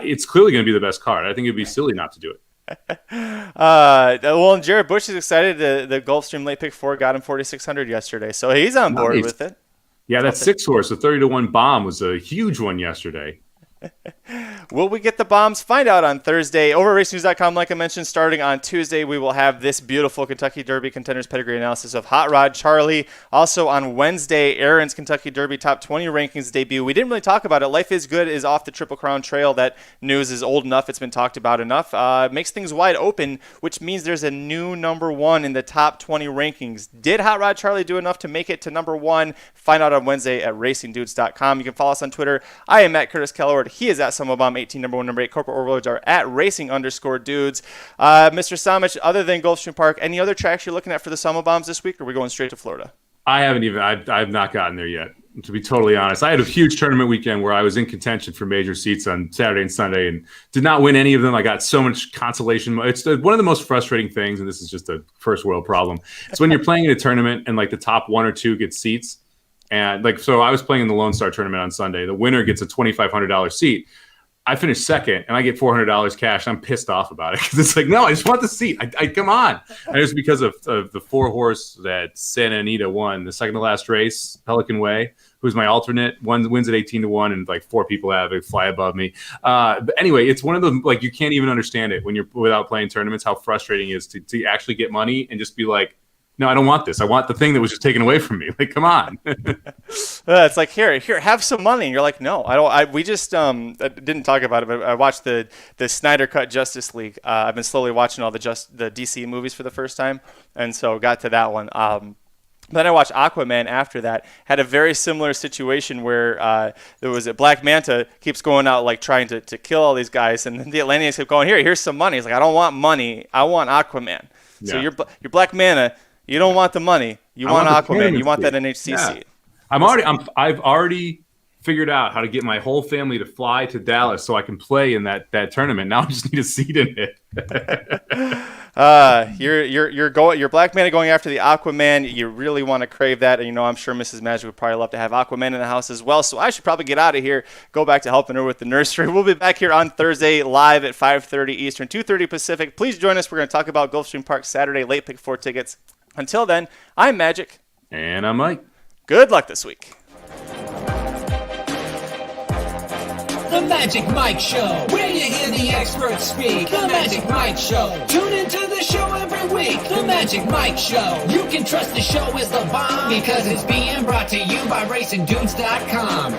It's clearly going to be the best card. I think it'd be silly not to do it. Well, Jared Bush is excited. The Gulfstream late pick 4 got him 4,600 yesterday, so he's on board with it. Yeah, that 6 horse, the 30-1 bomb, was a huge one yesterday. Will we get the bombs? Find out on Thursday. Over at racenews.com, like I mentioned, starting on Tuesday, we will have this beautiful Kentucky Derby contenders pedigree analysis of Hot Rod Charlie. Also on Wednesday, Aaron's Kentucky Derby top 20 rankings debut. We didn't really talk about it. Life is Good is off the Triple Crown Trail. That news is old enough. It's been talked about enough. Makes things wide open, which means there's a new number 1 in the top 20 rankings. Did Hot Rod Charlie do enough to make it to number 1? Find out on Wednesday at racingdudes.com. You can follow us on Twitter. I am at Curtis Kellaward. He is at SummerBomb 18, number 1, number 8. Corporate overlords are at racing_dudes. Mr. Samich, other than Gulfstream Park, any other tracks you're looking at for the SummerBombs this week, or are we going straight to Florida? I've not gotten there yet, to be totally honest. I had a huge tournament weekend where I was in contention for major seats on Saturday and Sunday and did not win any of them. I got so much consolation. It's one of the most frustrating things, and this is just a first world problem. It's when you're playing in a tournament and like the top 1 or 2 get seats. And so I was playing in the Lone Star tournament on Sunday. The winner gets a $2,500 seat. I finished second, and I get $400 cash. I'm pissed off about it because it's like, no, I just want the seat. I come on. And it was because of the 4 horse that Santa Anita won the second to last race, Pelican Way, who's my alternate. One wins at 18-1, and like 4 people have it fly above me. But anyway, it's one of the like you can't even understand it when you're without playing tournaments. How frustrating it is to actually get money and just be like, no, I don't want this. I want the thing that was just taken away from me. Like, come on. It's like, here, have some money. And you're like, no, I don't. We just didn't talk about it, but I watched the Snyder Cut Justice League. I've been slowly watching all the DC movies for the first time, and so got to that one. Then I watched Aquaman after that. Had a very similar situation where there was a Black Manta keeps going out like trying to kill all these guys, and then the Atlanteans kept going, here's some money. He's like, I don't want money. I want Aquaman. Yeah. So you're Black Manta. You don't want the money. You want Aquaman. You want that NHC seat. I've already figured out how to get my whole family to fly to Dallas so I can play in that tournament. Now I just need a seat in it. You're Black Manta going after the Aquaman. You really want to crave that, and I'm sure Mrs. Magic would probably love to have Aquaman in the house as well. So I should probably get out of here, go back to helping her with the nursery. We'll be back here on Thursday live at 5:30 Eastern, 2:30 Pacific. Please join us. We're going to talk about Gulfstream Park Saturday late pick 4 tickets. Until then, I'm Magic. And I'm Mike. Good luck this week. The Magic Mike Show, where you hear the experts speak. The Magic Mike Show. Tune into the show every week. The Magic Mike Show. You can trust the show is the bomb because it's being brought to you by RacingDudes.com.